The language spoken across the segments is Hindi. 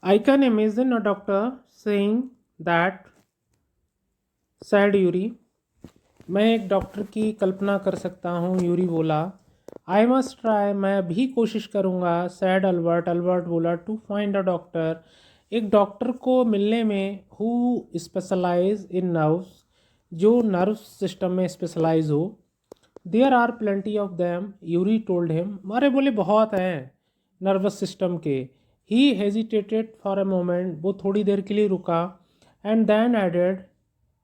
I can imagine a doctor saying that, said Yuri. मैं एक डॉक्टर की कल्पना कर सकता हूँ, यूरी बोला। आई मस्ट ट्राई, मैं भी कोशिश करूँगा, सैड अल्बर्ट। अल्बर्ट बोला, टू फाइंड अ डॉक्टर, एक डॉक्टर को मिलने में, हु स्पेशलाइज इन नर्व्स, जो नर्व सिस्टम में स्पेशलाइज हो। There are plenty of them, Yuri told him. मारे बोले बहुत हैं नर्वस सिस्टम के। He hesitated for a moment, वो थोड़ी देर के लिए रुका। एंड देन एडेड,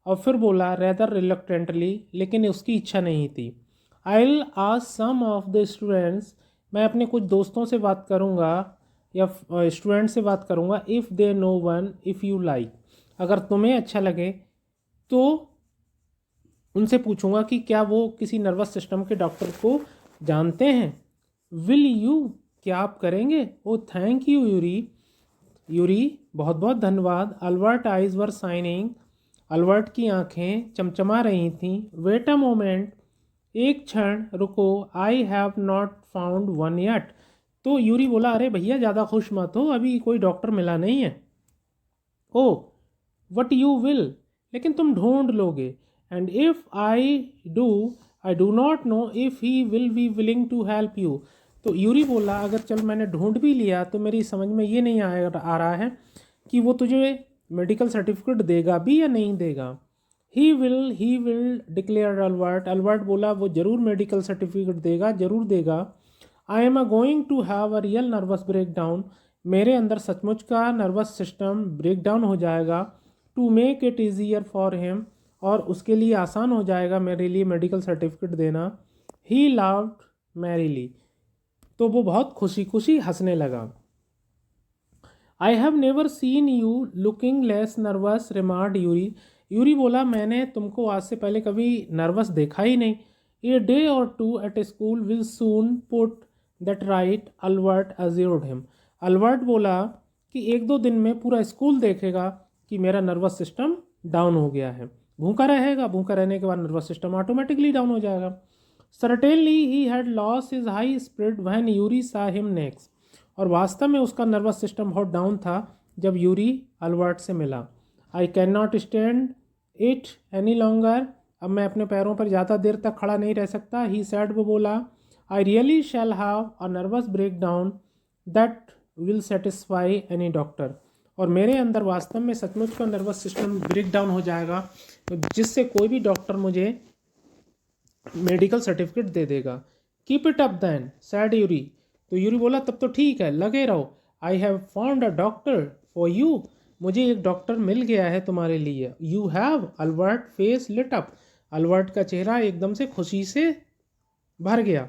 और फिर बोला, रेदर रिलक्टेंटली, लेकिन उसकी इच्छा नहीं थी। I will ask some of the students, मैं अपने कुछ दोस्तों से बात करूँगा या स्टूडेंट से बात करूँगा। If they know one, if you like, अगर तुम्हें अच्छा लगे तो उनसे पूछूंगा कि क्या वो किसी नर्वस सिस्टम के डॉक्टर को जानते हैं। विल यू, क्या आप करेंगे? ओ थैंक यू यूरी, यूरी बहुत बहुत धन्यवाद। Albert eyes were signing, Albert की आंखें चमचमा रही थीं। वेट अ मोमेंट, एक क्षण रुको। I have not found one yet, तो यूरी बोला, अरे भैया ज़्यादा खुश मत हो, अभी कोई डॉक्टर मिला नहीं है। ओ वट यू विल, लेकिन तुम ढूंढ लोगे। And if I do not know if he will be willing to help you, तो यूरी बोला, अगर चल मैंने ढूंढ भी लिया तो मेरी समझ में ये नहीं आ रहा है कि वो तुझे मेडिकल सर्टिफिकेट देगा भी या नहीं देगा। He will declare Albert, Albert बोला, वो ज़रूर मेडिकल सर्टिफिकेट देगा, ज़रूर देगा। I am going to have a real nervous breakdown, मेरे अंदर सचमुच का नर्वस सिस्टम ब्रेक डाउन हो जाएगा। To make it easier for him, और उसके लिए आसान हो जाएगा मेरे लिए मेडिकल सर्टिफिकेट देना। ही लाव्ड मैरीली, तो वो बहुत खुशी खुशी हंसने लगा। I have never seen you looking less nervous, remarked Yuri, Yuri बोला, मैंने तुमको आज से पहले कभी नर्वस देखा ही नहीं। A day or two at school will soon put that right, Albert assured him, Albert बोला कि एक दो दिन में पूरा स्कूल देखेगा कि मेरा नर्वस सिस्टम डाउन हो गया है। भूखा रहेगा, भूखा रहने के बाद नर्वस सिस्टम ऑटोमेटिकली डाउन हो जाएगा। Certainly he had loss his high spirit when Yuri सा हिम नेक्स्ट, और वास्तव में उसका नर्वस सिस्टम बहुत डाउन था जब यूरी अल्बर्ट से मिला। आई can not stand it any longer, अब मैं अपने पैरों पर ज़्यादा देर तक खड़ा नहीं रह सकता। ही सैड, वो बोला, I really shall have a nervous breakdown that will satisfy any doctor, और मेरे अंदर वास्तव में सचमुच का नर्वस सिस्टम ब्रेक डाउन हो जाएगा जिससे कोई भी डॉक्टर मुझे मेडिकल सर्टिफिकेट दे देगा। Keep it up then, said Yuri, तो यूरी बोला, तब तो ठीक है, लगे रहो। I have found a doctor for you, मुझे एक डॉक्टर मिल गया है तुम्हारे लिए। You have, Albert face lit up, Albert का चेहरा एकदम से खुशी से भर गया।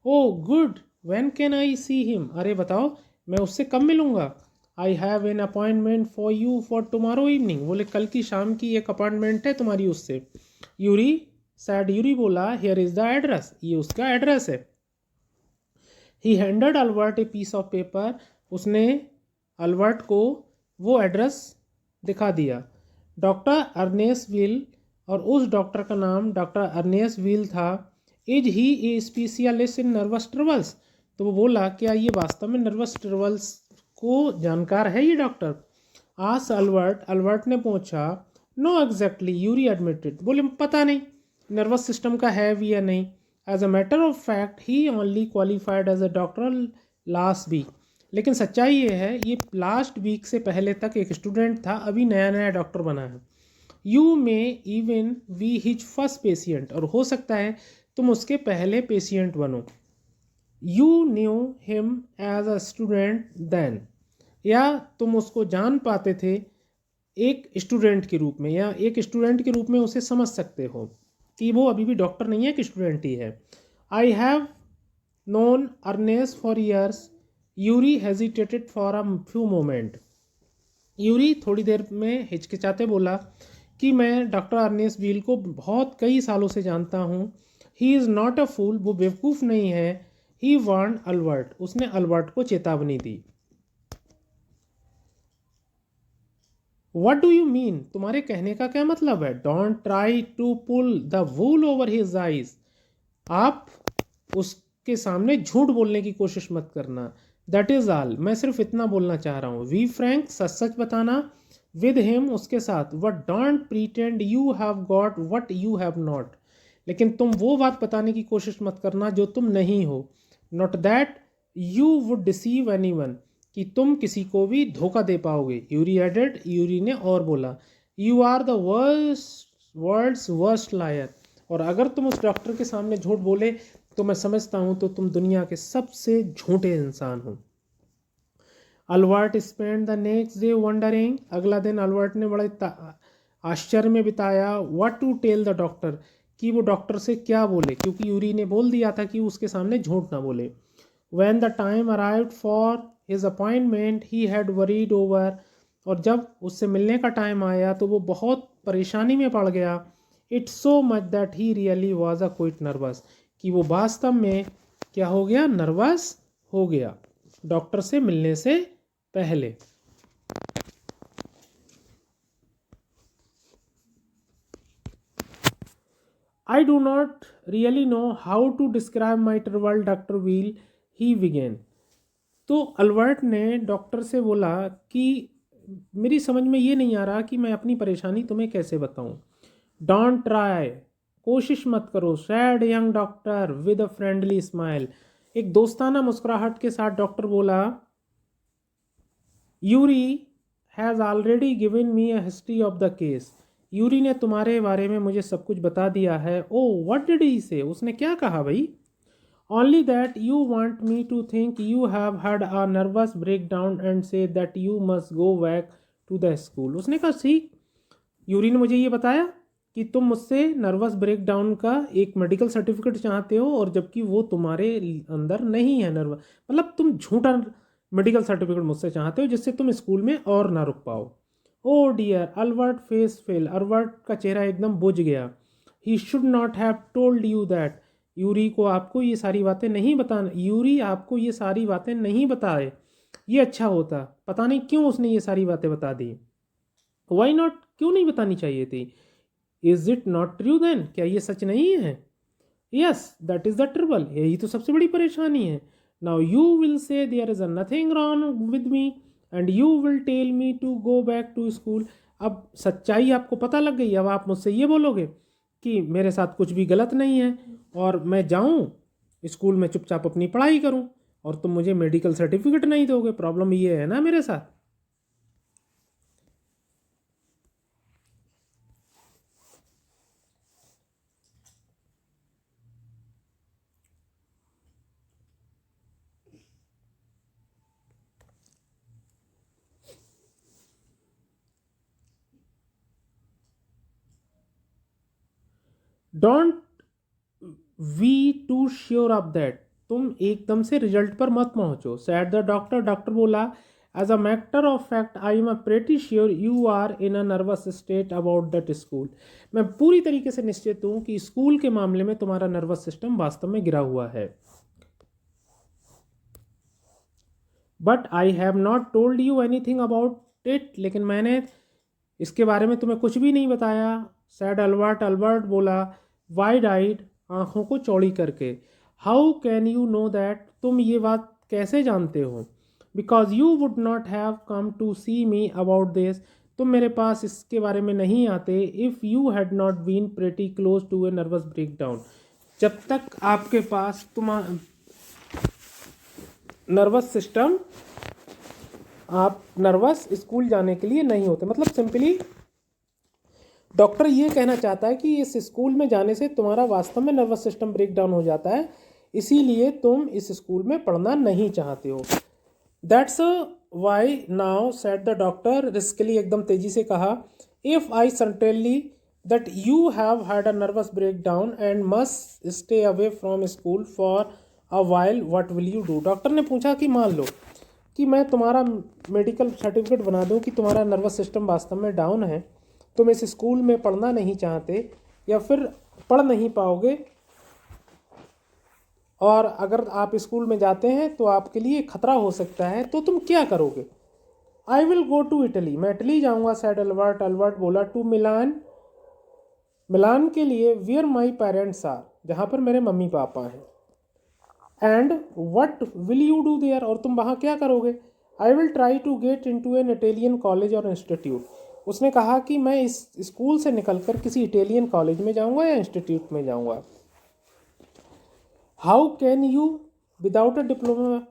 Oh good, when can I see him, अरे बताओ मैं उससे कब मिलूंगा। I have an appointment for you for tomorrow evening, बोले कल की शाम की एक अपॉइंटमेंट है तुम्हारी उससे। यूरी सैड, यूरी बोला, हियर इज द एड्रेस, ये उसका एड्रेस है। He handed Albert a piece of paper, उसने अल्बर्ट को वो एड्रेस दिखा दिया। डॉक्टर अर्नेस विल, और उस डॉक्टर का नाम डॉक्टर अर्नेस विल था। Is he A specialist in nervous troubles, तो वो बोला, क्या ये वास्तव में नर्वस ट्रबल्स को जानकार है ये डॉक्टर। आस अल्बर्ट, अल्बर्ट ने पूछा। नो एग्जैक्टली, यूरी एडमिटेड, बोले पता नहीं नर्वस सिस्टम का है भी या नहीं। As a matter of fact he only qualified as a doctor last week, लेकिन सच्चाई ये है, ये लास्ट वीक से पहले तक एक स्टूडेंट था, अभी नया नया डॉक्टर बना है। You may even be his first patient, और हो सकता है तुम उसके पहले पेशेंट बनो। You knew him as a student then, या तुम उसको जान पाते थे एक स्टूडेंट के रूप में, या एक स्टूडेंट के रूप में उसे समझ सकते हो कि वो अभी भी डॉक्टर नहीं है, एक स्टूडेंट ही है। I have known Ernest for years, Yuri hesitated for a few moments, Yuri थोड़ी देर में हिचकिचाते बोला कि मैं डॉक्टर अर्नेस व्हील को बहुत कई सालों से जानता हूँ। ही इज़ नॉट अ फूल, वो बेवकूफ़ नहीं है। ही वार्न अल्बर्ट, उसने अल्बर्ट को चेतावनी दी। वट डू यू मीन, तुम्हारे कहने का क्या मतलब है। Don't try to pull the wool over his eyes, आप उस के सामने झूठ बोलने की कोशिश मत करना। दैट इज़ ऑल, मैं सिर्फ इतना बोलना चाह रहा हूँ। वी फ्रैंक, सच सच बताना। विद हिम, उसके साथ। What don't pretend you have got what you have not, लेकिन तुम वो बात बताने की कोशिश मत करना जो तुम नहीं हो। Not that you would deceive any one, कि तुम किसी को भी धोखा दे पाओगे। यूरी एडेड, यूरी ने और बोला, you are the world's worst liar, और अगर तुम उस डॉक्टर के सामने झूठ बोले तो मैं समझता हूँ तो तुम दुनिया के सबसे झूठे इंसान हो। Albert spend the next day wondering, अगला दिन अल्बर्ट ने बड़े आश्चर्य में बिताया। What to tell the doctor, कि वो डॉक्टर से क्या बोले, क्योंकि यूरी ने बोल दिया था कि उसके सामने झूठ ना बोले। When the time arrived for his appointment he had worried over, और जब उससे मिलने का टाइम आया तो वो बहुत परेशानी में पड़ गया। It's so much that he really was a quit nervous, कि वो वास्तव में क्या हो गया, नर्वस हो गया डॉक्टर से मिलने से पहले। I do not really know how to describe my trouble, doctor wheel, he begin. तो अल्बर्ट ने डॉक्टर से बोला कि मेरी समझ में ये नहीं आ रहा कि मैं अपनी परेशानी तुम्हें कैसे बताऊं। डोंट ट्राई, कोशिश मत करो। Sad young doctor with a friendly smile, एक दोस्ताना मुस्कुराहट के साथ डॉक्टर बोला, Yuri has already given me a history of the case, Yuri ने तुम्हारे बारे में मुझे सब कुछ बता दिया है। ओ व्हाट डिड ही से, उसने क्या कहा भाई। Only that you want me to think you have had a nervous breakdown and say that you must go back to the school. उसने कहा ठीक, यूरी ने मुझे ये बताया कि तुम मुझसे नर्वस ब्रेक डाउन का एक मेडिकल सर्टिफिकेट चाहते हो, और जबकि वो तुम्हारे अंदर नहीं है नर्वस, मतलब तुम झूठा मेडिकल सर्टिफिकेट मुझसे चाहते हो जिससे तुम स्कूल में और ना रुक पाओ। Oh dear, Albert face fell, Albert का चेहरा एकदम बुझ गया। He should not have told you that, Yuri को आपको ये सारी बातें नहीं बताना, यूरी आपको ये सारी बातें नहीं बताए, ये अच्छा होता। पता नहीं क्यों उसने ये सारी बातें बता दी। वाई नॉट, क्यों नहीं बतानी चाहिए थी। Is it not true then, क्या ये सच नहीं है। Yes that is the trouble, यही तो सबसे बड़ी परेशानी है। Now you will say there is nothing wrong with me and you will tell me to go back to school. अब सच्चाई आपको पता लग गई, अब आप मुझसे ये बोलोगे कि मेरे साथ कुछ भी गलत नहीं है और मैं जाऊँ स्कूल में चुपचाप अपनी पढ़ाई करूँ, और तुम मुझे मेडिकल सर्टिफिकेट नहीं दोगे। प्रॉब्लम ये है ना मेरे साथ। Don't be too sure of that, तुम एकदम से रिजल्ट पर मत पहुंचो। सैड द डॉक्टर, डॉक्टर बोला, as a matter of fact I am pretty sure you are in a nervous state about that school, मैं पूरी तरीके से निश्चित हूँ कि स्कूल के मामले में तुम्हारा नर्वस सिस्टम वास्तव में गिरा हुआ है। But I have not told you any thing about it, लेकिन मैंने इसके बारे में तुम्हें कुछ भी नहीं बताया। सैड अल्बर्ट, अल्बर्ट बोला, वाइड आइड, आंखों को चौड़ी करके, how can you know that, तुम ये बात कैसे जानते हो। Because you would not have come to see me about this, तुम मेरे पास इसके बारे में नहीं आते if you had not been pretty close to a nervous breakdown, जब तक आपके पास तुम्हारा नर्वस सिस्टम, आप नर्वस स्कूल जाने के लिए नहीं होते। मतलब सिंपली डॉक्टर ये कहना चाहता है कि इस स्कूल में जाने से तुम्हारा वास्तव में नर्वस सिस्टम ब्रेक डाउन हो जाता है, इसीलिए तुम इस स्कूल में पढ़ना नहीं चाहते हो। That's why now, said the doctor briskly, एकदम तेजी से कहा, if I certainly that you have had a nervous breakdown and must stay away from school for a while, what will you do. Doctor ने पूछा कि मान लो कि मैं तुम्हारा मेडिकल सर्टिफिकेट बना दूं कि तुम्हारा नर्वस सिस्टम वास्तव में डाउन है, तुम इस स्कूल में पढ़ना नहीं चाहते या फिर पढ़ नहीं पाओगे, और अगर आप स्कूल में जाते हैं तो आपके लिए खतरा हो सकता है, तो तुम क्या करोगे। I will go to Italy, मैं इटली जाऊंगा। सैड अल्बर्ट, अल्बर्ट बोला, टू मिलान, मिलान के लिए, वियर माई पेरेंट्स आर, जहाँ पर मेरे मम्मी पापा हैं। And what will you do there, और तुम वहाँ क्या करोगे? I will try to get in to an Italian college or institute. उसने कहा कि मैं इस स्कूल से निकलकर किसी इटालियन कॉलेज में जाऊँगा या इंस्टीट्यूट में जाऊँगा। How can you without a diploma,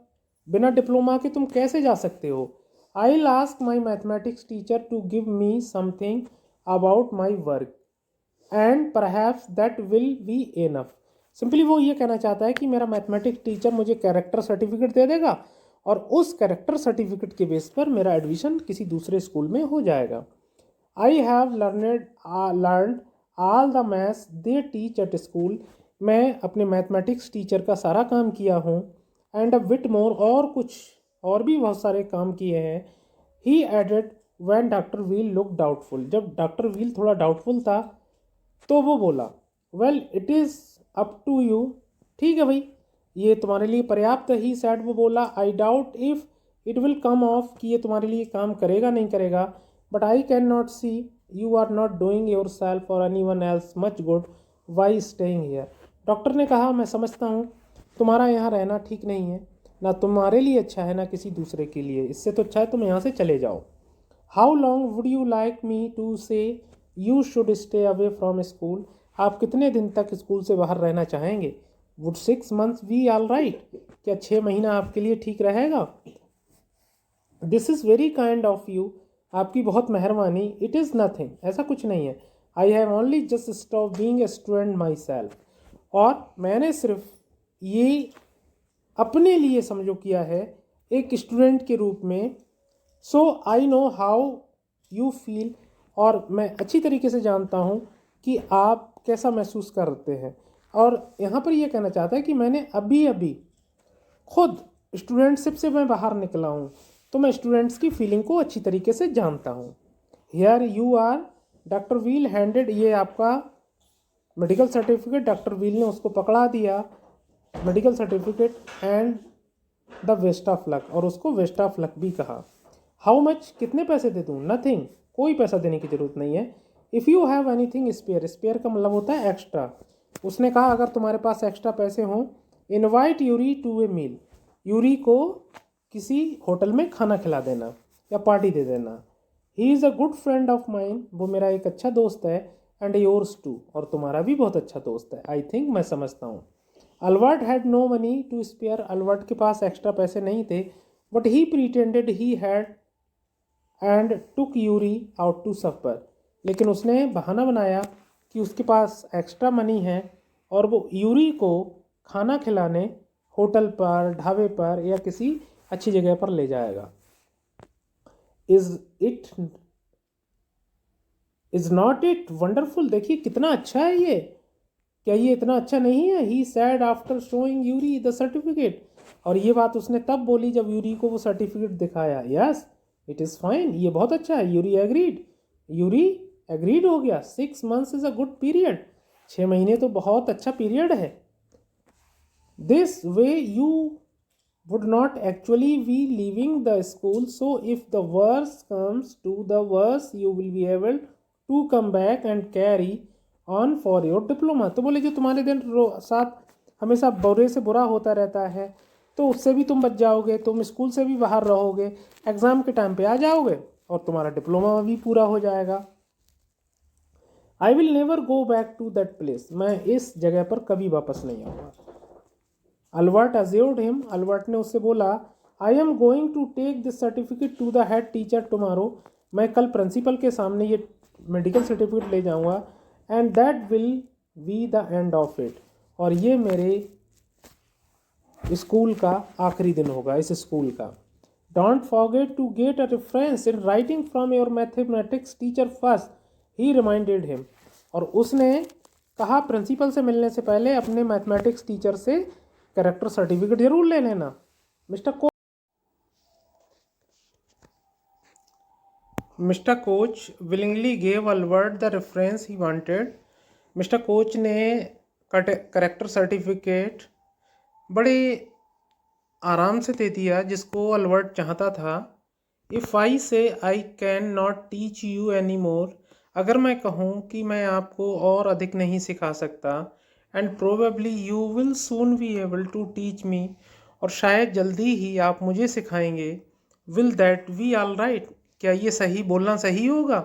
बिना डिप्लोमा के तुम कैसे जा सकते हो? I will ask my mathematics teacher to give me something about my work and perhaps that will be enough. Simply वो ये कहना चाहता है कि मेरा मैथमेटिक्स टीचर मुझे कैरेक्टर सर्टिफिकेट दे देगा और उस कैरेक्टर सर्टिफिकेट के बेस पर मेरा एडमिशन किसी दूसरे स्कूल में हो जाएगा। I have learn all the maths they teach at school. मैं अपने मैथमेटिक्स टीचर का सारा काम किया हूँ। एंड अ बिट मोर, और कुछ और भी बहुत सारे काम किए हैं। He added when doctor Wheel look doubtful. जब डॉक्टर व्हील थोड़ा डाउटफुल था तो वो बोला, well it is up to you. ठीक है भाई, ये तुम्हारे लिए पर्याप्त ही सैड, वो बोला। I doubt if it will come off, कि ये तुम्हारे लिए काम करेगा नहीं करेगा। But I can not see you are not doing yourself or anyone else much good by staying here. Doctor ने कहा, मैं समझता हूँ तुम्हारा यहाँ रहना ठीक नहीं है, ना तुम्हारे लिए अच्छा है ना किसी दूसरे के लिए। इससे तो अच्छा है तुम यहाँ से चले जाओ। How long would you like me to say you should stay away from school. आप कितने दिन तक स्कूल से बाहर रहना चाहेंगे? Would 6 months be all right, क्या 6 महीना आपके लिए ठीक रहेगा? This is very kind of you, आपकी बहुत मेहरबानी। इट इज़ नथिंग, ऐसा कुछ नहीं है। I have only just stop being a student my self, और मैंने सिर्फ ये अपने लिए समझो किया है एक स्टूडेंट के रूप में। So I know how you feel, और मैं अच्छी तरीके से जानता हूँ कि आप कैसा महसूस करते हैं। और यहाँ पर यह कहना चाहता है कि मैंने अभी अभी खुद स्टूडेंटशिप से मैं बाहर निकला हूँ, तो मैं स्टूडेंट्स की फीलिंग को अच्छी तरीके से जानता हूँ। Here you are, doctor wheel handed, ये आपका मेडिकल सर्टिफिकेट। डॉक्टर व्हील ने उसको पकड़ा दिया medical certificate, and the best of luck, और उसको वेस्ट ऑफ लक भी कहा। हाउ मच, कितने पैसे दे दूँ? नथिंग, कोई पैसा देने की ज़रूरत नहीं है। If you have anything spare, spare का मतलब होता है एक्स्ट्रा। उसने कहा अगर तुम्हारे पास एक्स्ट्रा पैसे हों, invite Yuri to a meal, Yuri को किसी होटल में खाना खिला देना या पार्टी दे देना। He is a good friend of mine, वो मेरा एक अच्छा दोस्त है। एंड योर्स टू, और तुम्हारा भी बहुत अच्छा दोस्त है। आई थिंक, मैं समझता हूँ। Albert had no money to spare, Albert के पास एक्स्ट्रा पैसे नहीं थे। But he pretended he had and took Yuri out to supper, लेकिन उसने बहाना बनाया कि उसके पास एक्स्ट्रा मनी है और वो यूरी को खाना खिलाने होटल पर, ढाबे पर या किसी अच्छी जगह पर ले जाएगा। इज़ नॉट इट वंडरफुल, देखिए कितना अच्छा है ये, क्या ये इतना अच्छा नहीं है? He said after showing Yuri the certificate, और ये बात उसने तब बोली जब यूरी को वो सर्टिफिकेट दिखाया। यस इट इज़ फाइन, ये बहुत अच्छा है। यूरी एग्रीड, यूरी एग्रीड हो गया। 6 months is a good period, 6 महीने तो बहुत अच्छा पीरियड है। This way you would not actually be leaving the school, so if the worst comes to the worst you will be able to come back and carry on for your diploma। तो बोले जो तुम्हारे दिन साथ हमेशा बुरे से बुरा होता रहता है तो उससे भी तुम बच जाओगे, तुम स्कूल से भी बाहर रहोगे, एग्ज़ाम के टाइम पे आ जाओगे और तुम्हारा डिप्लोमा भी पूरा हो जाएगा। I will never go back to that place, मैं इस जगह पर कभी वापस नहीं आऊँगा। अल्बर्ट अज्योर्ड हिम, अल्बर्ट ने उससे बोला, I am going to take this certificate to the head teacher tomorrow, मैं कल प्रिंसिपल के सामने ये मेडिकल सर्टिफिकेट ले जाऊंगा। And that will be the end of it, और ये मेरे स्कूल का आखिरी दिन होगा, इस स्कूल का। Don't forget to get a reference in writing from your mathematics teacher first, he reminded him, और उसने कहा प्रिंसिपल से मिलने से पहले अपने मैथमेटिक्स टीचर से कैरेक्टर सर्टिफिकेट जरूर ले लेना। Mister Koch willingly gave Albert the reference he wanted, mister Koch ने कैरेक्टर सर्टिफिकेट बड़े आराम से दे दिया जिसको अल्बर्ट चाहता था। इफ़ आई से आई can not teach you any more, अगर मैं कहूँ कि मैं आपको और अधिक नहीं सिखा सकता, and probably you will soon be able to teach me, और शायद जल्दी ही आप मुझे सिखाएंगे। Will that be all right, क्या ये सही बोलना सही होगा?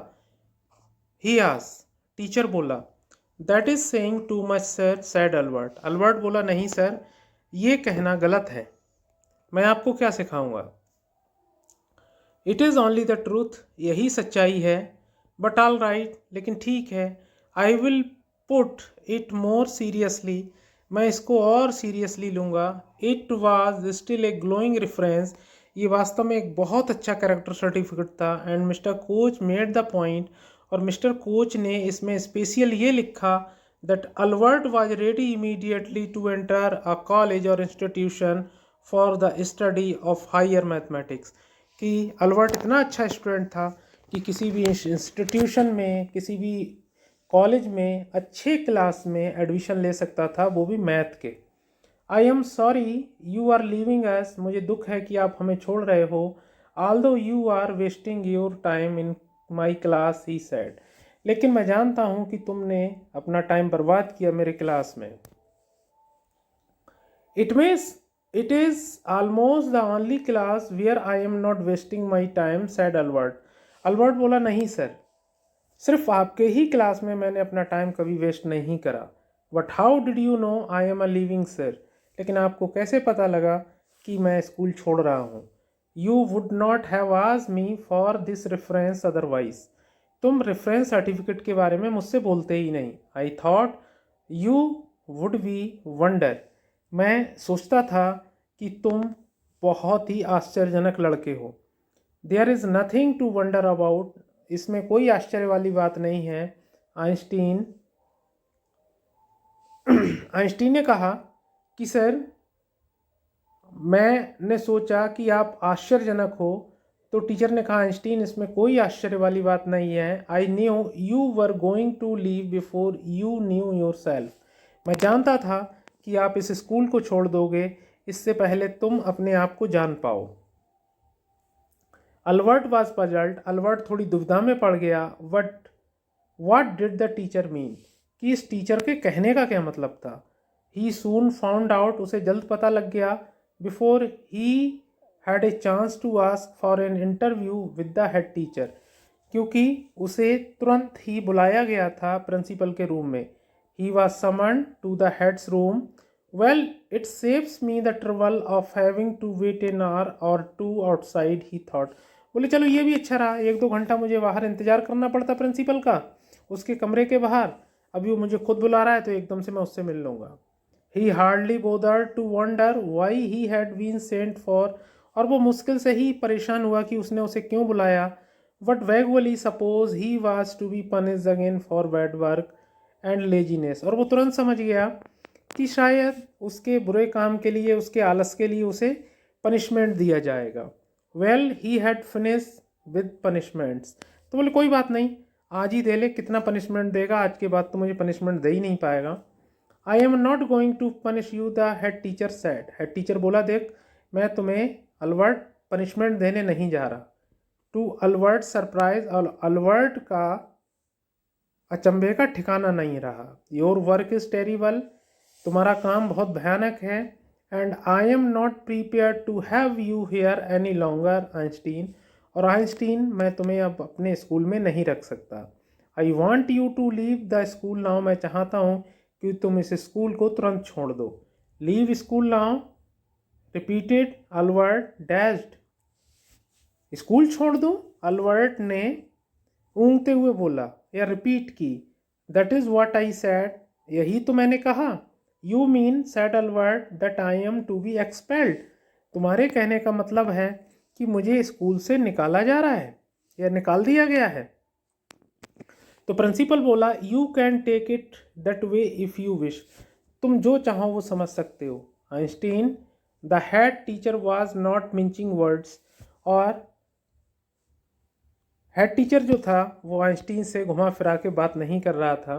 ही आस, टीचर बोला। That is saying too much sir, said Albert. Albert बोला, नहीं सर, ये कहना गलत है, मैं आपको क्या सिखाऊंगा। It is only the truth, यही सच्चाई है। बट ऑल राइट, लेकिन ठीक है। I will put it more seriously, मैं इसको और सीरियसली लूँगा। It was still a glowing reference, ये वास्तव में एक बहुत अच्छा कैरेक्टर सर्टिफिकेट था। And mister Koch made the point, और मिस्टर कोच ने इसमें स्पेशल ये लिखा that Albert was ready immediately to enter a college or institution for the study of higher mathematics, कि अल्बर्ट इतना अच्छा स्टूडेंट था कि किसी भी इंस्टीट्यूशन में, किसी भी कॉलेज में अच्छे क्लास में एडमिशन ले सकता था, वो भी मैथ के। I am sorry you are leaving us, मुझे दुख है कि आप हमें छोड़ रहे हो। Although you are wasting your time in my class, he said, लेकिन मैं जानता हूँ कि तुमने अपना टाइम बर्बाद किया मेरे क्लास में। It is almost the only class where I am not wasting my time, said Albert. Albert बोला, नहीं सर, सिर्फ आपके ही क्लास में मैंने अपना टाइम कभी वेस्ट नहीं करा। But how did you know I am a living sir, लेकिन आपको कैसे पता लगा कि मैं स्कूल छोड़ रहा हूँ। You would not have asked me for this reference otherwise, तुम रेफरेंस सर्टिफिकेट के बारे में मुझसे बोलते ही नहीं। I thought you would be wonder, मैं सोचता था कि तुम बहुत ही आश्चर्यजनक लड़के हो। There is nothing to wonder about, इसमें कोई आश्चर्य वाली बात नहीं है। आइंस्टीन आइंस्टीन ने कहा कि सर, मैंने सोचा कि आप आश्चर्यजनक हो, तो टीचर ने कहा, आइंस्टीन, इसमें कोई आश्चर्य वाली बात नहीं है। I knew you were going to leave before you knew yourself, मैं जानता था कि आप इस स्कूल को छोड़ दोगे इससे पहले तुम अपने आप को जान पाओ। अल्बर्ट वॉज पजल्ड, अल्बर्ट थोड़ी दुविधा में पड़ गया। What did the teacher mean, कि इस टीचर के कहने का क्या मतलब था। ही सून फाउंड आउट, उसे जल्द पता लग गया। Before he had a chance to ask for an interview with the head teacher, क्योंकि उसे तुरंत ही बुलाया गया था प्रिंसिपल के रूम में। He was summoned to the head's room. Well, it saves me the trouble of having to wait an hour or two outside, he thought. बोले, चलो ये भी अच्छा रहा, 1-2 घंटा मुझे बाहर इंतज़ार करना पड़ता प्रिंसिपल का, उसके कमरे के बाहर। अभी वो मुझे खुद बुला रहा है तो एकदम से मैं उससे मिल लूँगा। He hardly bothered to wonder why he had been sent for, और वो मुश्किल से ही परेशान हुआ कि उसने उसे क्यों बुलाया। But vaguely suppose he was to be punished again for bad work and laziness, और वो तुरंत समझ गया कि शायद उसके बुरे काम के लिए, उसके आलस के लिए उसे पनिशमेंट दिया जाएगा। Well, he had finish with punishments, तो बोले कोई बात नहीं, आज ही दे ले, कितना पनिशमेंट देगा, आज के बाद तो मुझे पनिशमेंट दे ही नहीं पाएगा। I am not going to punish you, the head teacher said, head teacher बोला, देख, मैं तुम्हें अल्बर्ट पनिशमेंट देने नहीं जा रहा। टू अल्बर्ट सरप्राइज, और अल्बर्ट का अचंभे का ठिकाना नहीं रहा। योर वर्क इज़ टेरिबल, तुम्हारा काम बहुत भयानक है। And I am not prepare to have you here any longer, Einstein, और आइंस्टीन, मैं तुम्हें अब अपने स्कूल में नहीं रख सकता। I want you to leave the school now, मैं चाहता हूँ कि तुम इस स्कूल को तुरंत छोड़ दो। Leave school now, repeated Albert dashed, school छोड़ दो, अल्बर्ट ने ऊँगते हुए बोला या रिपीट की। That is what I said, यही तो मैंने कहा। You mean, said Albert, that I am to be expelled, तुम्हारे कहने का मतलब है कि मुझे स्कूल से निकाला जा रहा है या निकाल दिया गया है। तो प्रिंसिपल बोला, you can take it that way if you wish, तुम जो चाहो वो समझ सकते हो। Einstein, the head teacher was not mincing words, और हेड टीचर जो था वो आइंस्टीन से घुमा फिरा के बात नहीं कर रहा था।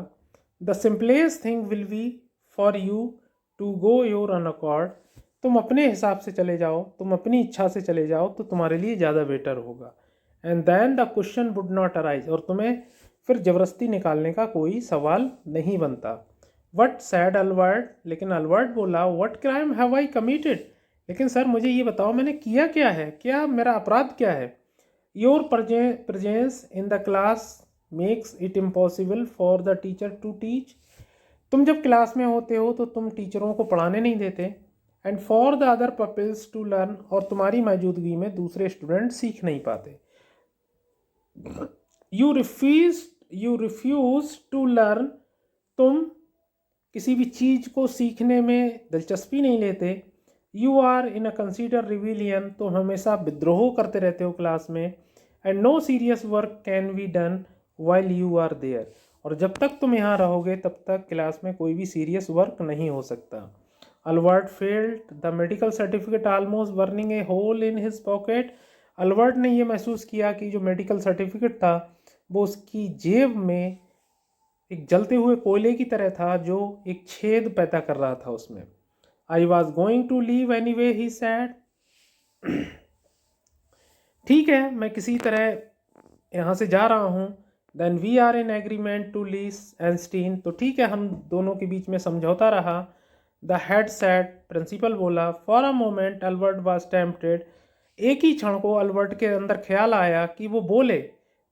The simplest thing will be for you to go your own accord, तुम अपने हिसाब से चले जाओ, तुम अपनी इच्छा से चले जाओ तो तुम्हारे लिए ज़्यादा बेटर होगा। And then the question would not arise, और तुम्हें फिर ज़बरदस्ती निकालने का कोई सवाल नहीं बनता। वट सैड अलवर्ट, लेकिन अलवर्ट बोला what crime have I committed, लेकिन सर मुझे ये बताओ मैंने किया क्या है, क्या मेरा अपराध क्या है। Your presence in the class makes it impossible for the teacher to teach, तुम जब क्लास में होते हो तो तुम टीचरों को पढ़ाने नहीं देते, and for the other pupils to learn, और तुम्हारी मौजूदगी में दूसरे स्टूडेंट सीख नहीं पाते। यू रिफ्यूज टू लर्न, तुम किसी भी चीज़ को सीखने में दिलचस्पी नहीं लेते। You are in a consider rebellion, तुम हमेशा विद्रोह करते रहते हो क्लास में। And no serious work can be done while you are there, और जब तक तुम यहाँ रहोगे तब तक क्लास में कोई भी सीरियस वर्क नहीं हो सकता। Albert felt the medical certificate almost burning a hole in his pocket, Albert ने यह महसूस किया कि जो मेडिकल सर्टिफिकेट था वो उसकी जेब में एक जलते हुए कोयले की तरह था जो एक छेद पैदा कर रहा था उसमें। I was going to leave anyway he said, ठीक है मैं किसी तरह यहाँ से जा रहा हूँ। Then we are in agreement to leave Einstein, तो ठीक है हम दोनों के बीच में समझौता रहा। द हेड सैड, प्रिंसिपल बोला। For a moment Albert was tempted, एक ही क्षण को अल्बर्ट के अंदर ख्याल आया कि वो बोले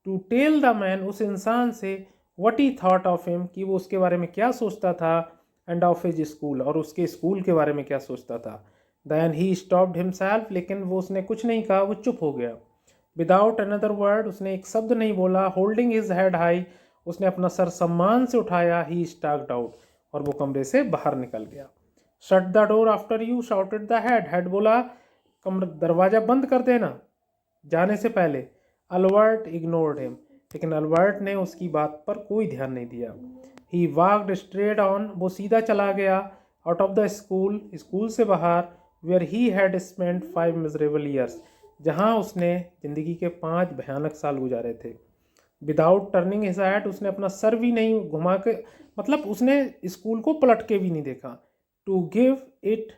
टू टेल द मैन, उस इंसान से, what he thought of him, कि वो उसके बारे में क्या सोचता था, एंड ऑफ हिज स्कूल, और उसके स्कूल के बारे में क्या सोचता था। देन ही स्टॉप्ड हिमसेल्फ, लेकिन वो उसने कुछ नहीं कहा, वो चुप हो गया। विदाउट अनदर वर्ड, उसने एक शब्द नहीं बोला। होल्डिंग हिज हेड हाई, उसने अपना सर सम्मान से उठाया। ही स्टॉक्ड आउट, और वो कमरे से बाहर निकल गया। Shut the door after you shouted the head, head बोला कमरा दरवाज़ा बंद कर देना जाने से पहले। अल्बर्ट इग्नोर्ड हिम, लेकिन अल्बर्ट ने उसकी बात पर कोई ध्यान नहीं दिया। ही वॉक्ड स्ट्रेट ऑन, वो सीधा चला गया। Out of the school, school से बाहर। Where he had spent 5 miserable years, जहाँ उसने ज़िंदगी के 5 भयानक साल गुजारे थे। विदाउट टर्निंग हिज हेड, उसने अपना सर भी नहीं घुमा के, मतलब उसने स्कूल को पलट के भी नहीं देखा। To give it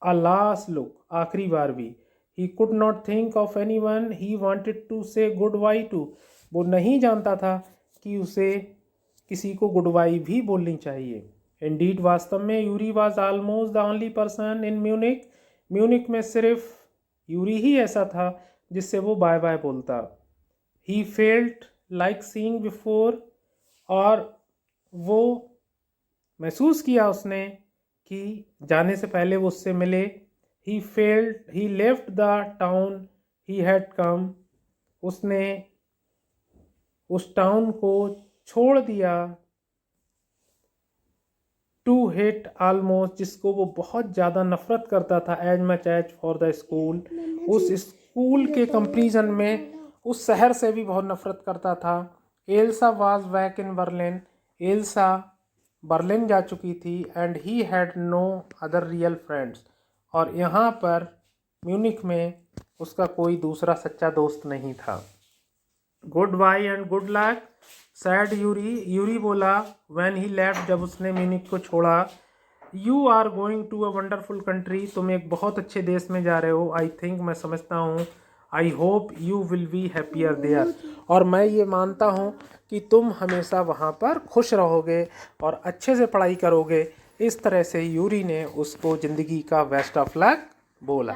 a last look, आखिरी बार भी। He could not think of anyone he wanted to say goodbye to, वो नहीं जानता था कि उसे किसी को गुड बाई भी बोलनी चाहिए। इंडीड, वास्तव में Yuri was almost the only person in Munich, Munich में सिर्फ यूरी ही ऐसा था जिससे वो बाय बाय बोलता। He felt like seeing before, और वो महसूस किया उसने कि जाने से पहले वो उससे मिले। He felt he left the town he had come, उसने उस टाउन को छोड़ दिया। टू हिट ऑलमोस्ट, जिसको वो बहुत ज़्यादा नफरत करता था। As much as for the school, उस स्कूल के कंपेरिजन में उस शहर से भी बहुत नफरत करता था। Elsa was back in Berlin, Elsa Berlin जा चुकी थी। And he had no other real friends, और यहाँ पर म्यूनिक में उसका कोई दूसरा सच्चा दोस्त नहीं था। Goodbye and good luck said Yuri, Yuri बोला व्हेन ही लेफ्ट, जब उसने म्यूनिक को छोड़ा। You are going to a wonderful country, तुम एक बहुत अच्छे देश में जा रहे हो। आई थिंक, मैं समझता हूँ। I hope you will be happier there, और मैं ये मानता हूँ कि तुम हमेशा वहाँ पर खुश रहोगे और अच्छे से पढ़ाई करोगे। इस तरह से यूरी ने उसको ज़िंदगी का बेस्ट ऑफ लक बोला।